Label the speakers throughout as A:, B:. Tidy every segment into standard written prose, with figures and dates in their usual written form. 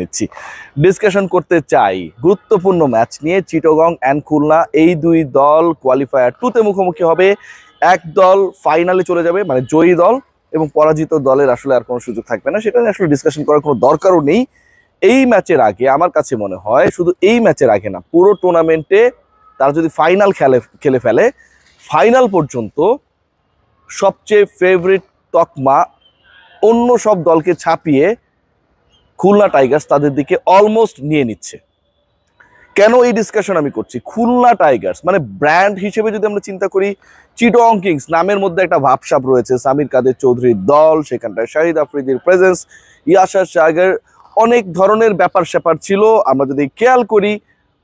A: নিচ্ছি ডিসকাশন করতে চাই গুরুত্বপূর্ণ ম্যাচ নিয়ে। চিটাগং অ্যান্ড খুলনা এই দুই দল কোয়ালিফায়ার 2-তে মুখোমুখি হবে। এক দল ফাইনালে চলে যাবে, মানে জয়ী দল, এবং পরাজিত দলের আসলে আর কোনো সুযোগ থাকবে না। সেটা নিয়ে আসলে ডিসকাশন করার কোনো দরকারও নেই। এই ম্যাচের আগে আমার কাছে মনে হয়, শুধু এই ম্যাচের আগে না, পুরো টুর্নামেন্টে তারা যদি ফাইনাল খেলে ফেলে, ফাইনাল পর্যন্ত সবচেয়ে ফেভারিট তকমা অন্য সব দলকে ছাপিয়ে খুলনা টাইগার্স তাদের দিকে অলমোস্ট নিয়ে নিচ্ছে। কেন এই ডিসকাশন আমি করছি? খুলনা টাইগার্স মানে ব্র্যান্ড হিসেবে যদি আমরা চিন্তা করি, চিটাগং কিংস নামের মধ্যে একটা ভাবসাব রয়েছে। সামির কাদের চৌধুরীর দল, সেখানটায় শাহিদ আফ্রিদির প্রেজেন্স, ইয়াসার শাহের অনেক ধরনের ব্যাপার স্যাপার ছিল। আমরা যদি খেয়াল করি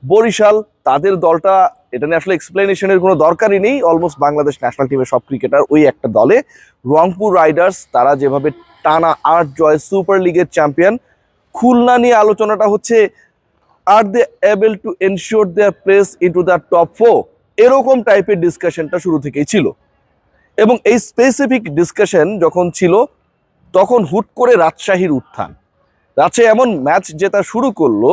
A: বরিশাল, তাদের দলটা, এটা নিয়ে আসলে এক্সপ্লেনেশনের কোনো দরকারই নেই। অলমোস্ট বাংলাদেশ ন্যাশনাল টিমের সব ক্রিকেটার ওই একটা দলে। রংপুর রাইডার্স, তারা যেভাবে টানা 8 জয়, সুপার লিগের চ্যাম্পিয়ন। খুলনা নিয়ে আলোচনাটা হচ্ছে, আর they able to ensure their place into the top 4, এরকম টাইপের ডিসকাশনটা শুরু থেকেই ছিল। এবং এই স্পেসিফিক ডিসকাশন যখন ছিল, তখন হুট করে রাজশাহীর উত্থান। রাজশাহী এমন ম্যাচ জেতা শুরু করলো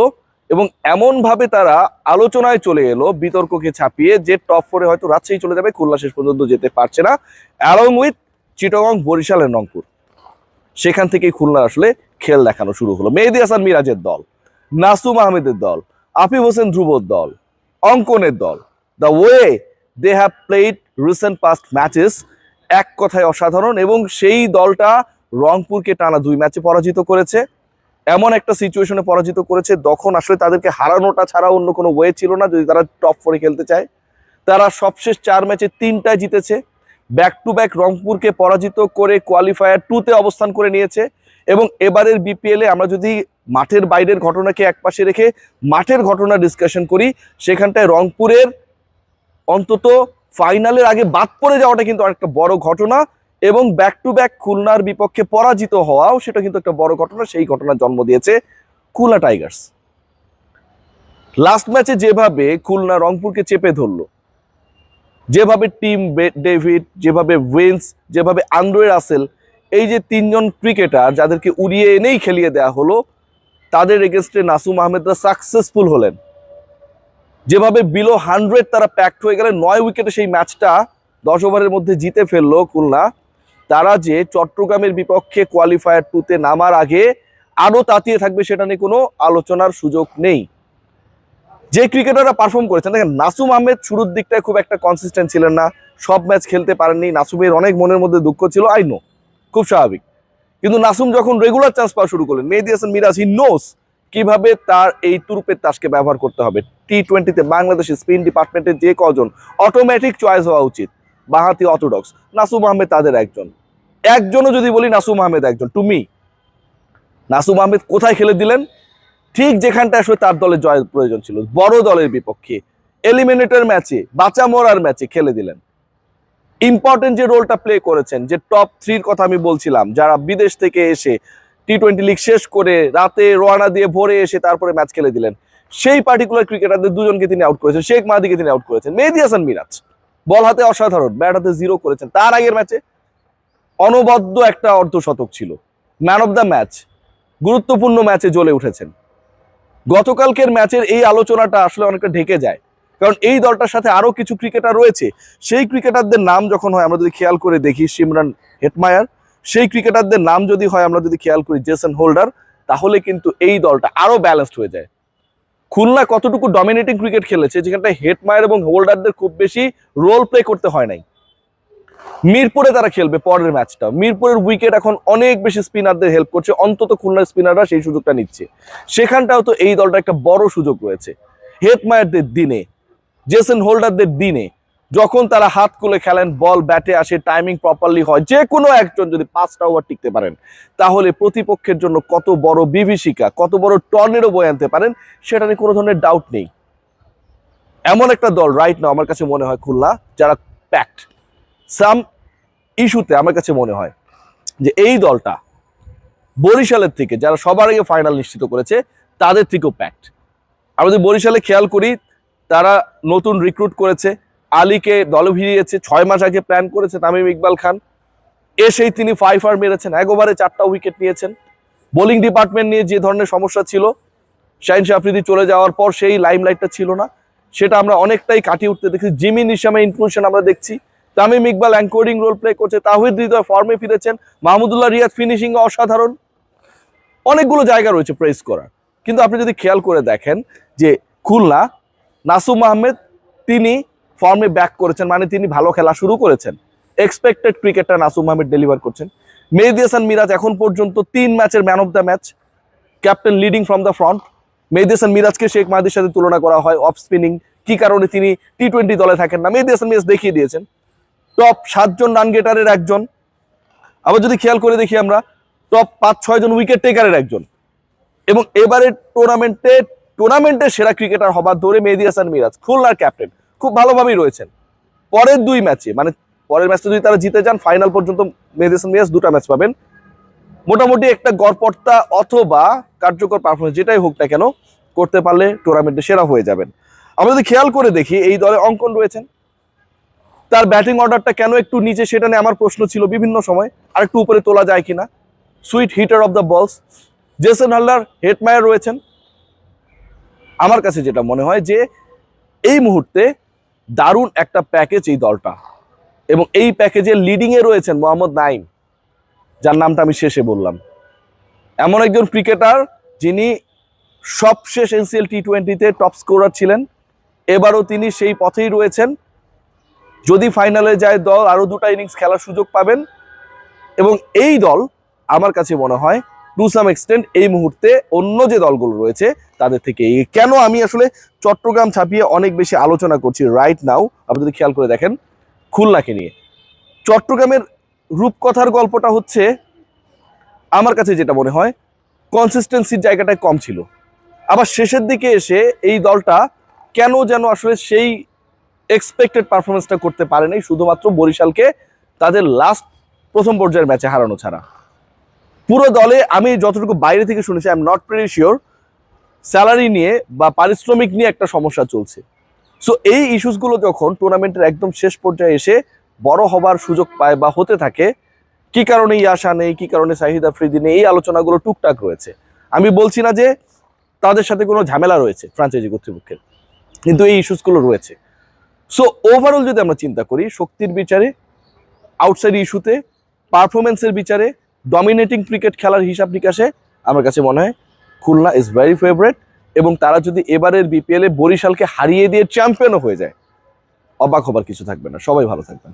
A: এবং এমনভাবে তারা আলোচনায় চলে এলো বিতর্ককে ছাপিয়ে, যে টপ 4-এ হয়তো রাজশাহী চলে যাবে, খুলনা শেষ পর্যন্ত যেতে পারছে না, along with Chittagong, Barisal and Rangpur. সেখান থেকেই খুলনা আসলে খেল দেখানো শুরু হলো। মেহেদী হাসান মিরাজের দল, নাসুম আহমেদের দল, আফিফ হোসেন ধ্রুবর দল, অঙ্কনের দল, the way they have played recent past matches, এক কথায় অসাধারণ। এবং সেই দলটা রংপুরকে টানা 2 ম্যাচে পরাজিত করেছে। এমন একটা সিচুয়েশনে পরাজিত করেছে তখন আসলে তাদেরকে হারানোটা ছাড়া অন্য কোনো ওয়ে ছিল না যদি তারা টপ 4-এ খেলতে চায়। তারা সবশেষ 4 ম্যাচে 3টায় জিতেছে। ব্যাক টু ব্যাক রংপুরকে পরাজিত করে কোয়ালিফায়ার 2-তে অবস্থান করে নিয়েছে। এবং এবারের বিপিএলে আমরা যদি মাঠের বাইরের ঘটনাকে একপাশে রেখে মাঠের ঘটনা ডিসকাশন করি, সেখানটায় রংপুরের অন্তত ফাইনালের আগে বাদ পড়ে যাওয়াটা কিন্তু অনেকটা বড় ঘটনা, এবং ব্যাক টু ব্যাক খুলনার বিপক্ষে পরাজিত হওয়াও সেটা কিন্তু একটা বড় ঘটনা। সেই ঘটনার জন্ম দিয়েছে খুলনা টাইগার্স। লাস্ট ম্যাচে যেভাবে খুলনা রংপুরকে চেপে ধরলো, যেভাবে টিম ডেভিড, যেভাবে উইন্স, যেভাবে আন্দ্রে রাসেল, এই যে 3 জন ক্রিকেটার যাদেরকে উড়িয়ে এনেই খেলিয়ে দেওয়া হলো, তাদের এগেনস্টে নাসুম আহমেদরা সাকসেসফুল হলেন। যেভাবে বিলো 100 তারা প্যাকড হয়ে গেলেন, 9 উইকেটে সেই ম্যাচটা 10 ওভারের মধ্যে জিতে ফেললো খুলনা। তারা যে চট্টগ্রামের বিপক্ষে কোয়ালিফায়ার 2-তে নামার আগে আরো তাতিয়ে থাকবে সেটা নিয়ে কোনো আলোচনার সুযোগ নেই। যে ক্রিকেটাররা পারফর্ম করেছেন, দেখেন নাসুম আহমেদ শুরুর দিকটায় খুব একটা কনসিস্টেন্ট ছিলেন না, সব ম্যাচ খেলতে পারেননি। নাসুমের অনেক মনের মধ্যে দুঃখ ছিল, আই নো, খুব স্বাভাবিক। কিন্তু নাসুম যখন রেগুলার চান্স পাওয়া শুরু করলেন, মেহেদী হাসান মিরাজ, হি নোস কিভাবে তার এই তুরুপের তাসকে ব্যবহার করতে হবে। টি-20-তে বাংলাদেশের স্পিন ডিপার্টমেন্টের যে কজন অটোমেটিক চয়েস হওয়া উচিত, বাঁহাতি অর্থোডক্স, নাসুম আহমেদ তাদের একজনও যদি বলি নাসুম আহমেদ একজন। টু মি, নাসুম আহমেদ কোথায় খেলে দিলেন? ঠিক যেখানটা আসলে তার দলের জয়ের প্রয়োজন ছিল, বড় দলের বিপক্ষে এলিমিনেটর ম্যাচে, বাঁচা মরার ম্যাচে খেলে দিলেন। ইম্পর্টেন্ট যে রোলটা প্লে করেছেন, যে টপ 3-র কথা আমি বলছিলাম, যারা বিদেশ থেকে এসে টি-20 লিগ শেষ করে রাতে রওনা দিয়ে ভোরে এসে তারপরে ম্যাচ খেলে দিলেন, সেই পার্টিকুলার ক্রিকেটারদের 2জনকে তিনি আউট করেছেন। শেখ মাহাদিকে তিনি আউট করেছেন। মেহেদী হাসান মিরাজ বল হাতে অসাধারণ, ব্যাট হাতে 0 করেছেন। তার আগের ম্যাচে অনবদ্য একটা অর্ধশতক ছিল, ম্যান অফ দ্য ম্যাচ, গুরুত্বপূর্ণ ম্যাচে জ্বলে উঠেছেন। গতকালকের ম্যাচের এই আলোচনাটা আসলে অনেকটা ঢেকে যায়, কারণ এই দলটার সাথে আরো কিছু ক্রিকেটার রয়েছে। সেই ক্রিকেটারদের নাম যখন হয়, আমরা যদি খেয়াল করে দেখি, সিমরান হেটমায়ার, সেই ক্রিকেটারদের নাম যদি হয়, আমরা যদি খেয়াল করি জেসন হোল্ডার, তাহলে কিন্তু এই দলটা আরো ব্যালেন্সড হয়ে যায়। খুলনা কতটুকু ডমিনেটিং ক্রিকেট খেলেছে, যেখানটা হেটমায়ার এবং হোল্ডারদের খুব বেশি রোল প্লে করতে হয় নাই। মিরপুরে তারা খেলবে পরের ম্যাচটা, মিরপুরের উইকেট এখন অনেক বেশি স্পিনারদের হেল্প করছে, অন্তত খুলনার স্পিনাররা সেই সুযোগটা নিচ্ছে। সেখানটাও তো এই দলটা একটা বড় সুযোগ রয়েছে। হেটমায়ারদের দিনে, জেসন হোল্ডারদের দিনে, যখন তারা হাত খুলে খেলেন, বল ব্যাটে আসে, টাইমিং প্রপারলি হয়, যে কোনো একজন যদি 5টা ওভার টিকতে পারেন, তাহলে প্রতিপক্ষের জন্য কত বড় বিভীষিকা, কত বড় টর্নেডো বয়ে আনতে পারেন, সেটা নিয়ে কোনো ধরনের ডাউট নেই। এমন একটা দল রাইট নাও আমার কাছে মনে হয় খুলনা, যারা প্যাকড। সাম ইস্যুতে আমার কাছে মনে হয় যে এই দলটা বরিশালের থেকে, যারা সবার আগে ফাইনাল নিশ্চিত করেছে, তাদের থেকেও প্যাকড। আমরা যদি বরিশালে খেয়াল করি, তারা নতুন রিক্রুট করেছে, আলীকে দলে ভিড়িয়েছে, 6 মাস আগে প্ল্যান করেছে তামিম ইকবাল খান, এসেই তিনি 5 মেরেছেন, 1 ওভারে 4টা উইকেট নিয়েছেন। বোলিং ডিপার্টমেন্ট নিয়ে যে ধরনের সমস্যা ছিল, শাহিন শাহ আফ্রিদি চলে যাওয়ার পর সেই লাইমলাইটটা ছিল না, সেটা আমরা অনেকটাই কাটিয়ে উঠতে দেখছি। জিমি নিশামের ইনক্লুশন আমরা দেখছি, Tamim Iqbal anchoring role play করছে, তাওহিদ হৃদয় ফর্মে ফিরেছেন, মাহমুদুল্লাহ রিয়াদ ফিনিশিং অসাধারণ, অনেকগুলো জায়গা রয়েছে প্রেস করার। কিন্তু আপনি যদি খেয়াল করে দেখেন যে খুলনা, নাসুম আহমেদ তিনি ফর্মে ব্যাক করেছেন, মানে তিনি ভালো খেলা শুরু করেছেন, এক্সপেক্টেড ক্রিকেটটা নাসুম আহমেদ ডেলিভার করছেন। মেহেদী হাসান মিরাজ এখন পর্যন্ত 3 ম্যাচের man of the match, captain leading from the front. Mehedi Hasan মিরাজকে শেখ মাহাদির সাথে তুলনা করা হয় অফ স্পিনিং, কি কারণে তিনি টি-20 দলে থাকেন না, মেহেদী হাসান মিরাজ দেখিয়ে দিয়েছেন টপ 7 জন রান গেটারের একজন। আবার যদি খেয়াল করে দেখি আমরা, টপ 5-6 জন উইকেট টেকারের একজন, এবং এবারে টুর্নামেন্টের সেরা ক্রিকেটার হবার দৌড়ে মেহেদী হাসান মিরাজ, খুলনার ক্যাপ্টেন, খুব ভালোভাবেই রয়েছেন। পরের 2 ম্যাচে, মানে পরের ম্যাচটা যদি তারা জিতে যান, ফাইনাল পর্যন্ত মেহেদী হাসান মিরাজ 2টা ম্যাচ পাবেন, মোটামুটি একটা গড়পড়তা অথবা কার্যকর পারফরমেন্স যেটাই হোক না কেন করতে পারলে টুর্নামেন্টে সেরা হয়ে যাবেন। আমরা যদি খেয়াল করে দেখি, এই দলে অঙ্কন রয়েছেন, তার ব্যাটিং অর্ডারটা কেন একটু নিচে সেটা নিয়ে আমার প্রশ্ন ছিল বিভিন্ন সময়, আর একটু উপরে তোলা যায় কিনা। সুইট হিটার অফ দ্য বলস জেসন হাল্লার, হেটমায়ার রয়েছেন। আমার কাছে যেটা মনে হয় যে এই মুহূর্তে দারুণ একটা প্যাকেজ এই দলটা, এবং এই প্যাকেজের লিডিং এ রয়েছেন মোহাম্মদ নাইম, যার নামটা আমি শেষে বললাম। এমন একজন ক্রিকেটার যিনি সবশেষ এনসিএল টি-20-তে টপ স্কোরার ছিলেন, এবারও তিনি সেই পথেই রয়েছেন। যদি ফাইনালে যায় দল, আরো 2টা ইনিংস খেলার সুযোগ পাবেন, এবং এই দল আমার কাছে মনে হয় টু সাম এক্সটেন্ট এই মুহূর্তে অন্য যে দলগুলো রয়েছে তাদের থেকে এগিয়ে। কেন আমি আসলে চট্টগ্রাম ছাপিয়ে অনেক বেশি আলোচনা করছি রাইট নাও, আপনি যদি খেয়াল করে দেখেন খুলনাকে নিয়ে, চট্টগ্রামের রূপকথার গল্পটা হচ্ছে আমার কাছে যেটা মনে হয় কনসিস্টেন্সির জায়গাটায় কম ছিল। আবার শেষের দিকে এসে এই দলটা কেন যেন আসলে সেই এক্সপেক্টেড পারফরমেন্সটা করতে পারে নাই, শুধুমাত্র বরিশালকে তাদের লাস্ট প্রথম পর্যায়ের ম্যাচে হারানো ছাড়া। পুরো দলে আমি যতটুকু বাইরে থেকে শুনেছি, I am not pretty sure, salary নিয়ে বা পারিশ্রমিক নিয়ে একটা সমস্যা চলছে। সো এই ইস্যুসগুলো যখন টুর্নামেন্টের একদম শেষ পর্যায়ে এসে বড় হবার সুযোগ পায় বা হতে থাকে, কি কারণে ইয়াশা নেই, কি কারণে শাহিদ আফ্রিদি নেই, এই আলোচনাগুলো টুকটাক রয়েছে। আমি বলছি না যে তাদের সাথে কোনো ঝামেলা রয়েছে ফ্র্যাঞ্চাইজি কর্তৃপক্ষের, কিন্তু এই ইস্যুসগুলো রয়েছে। সো ওভারঅল যদি আমরা চিন্তা করি, শক্তির বিচারে, আউটসাইড ইস্যুতে, পারফরমেন্সের বিচারে, ডমিনেটিং ক্রিকেট খেলার হিসাব নিকাশে, আমার কাছে মনে হয় খুলনা ইজ ভেরি ফেভারিট, এবং তারা যদি এবারের বিপিএলে বরিশালকে হারিয়ে দিয়ে চ্যাম্পিয়নও হয়ে যায়, অবাক হবার কিছু থাকবে না। সবাই ভালো থাকবেন।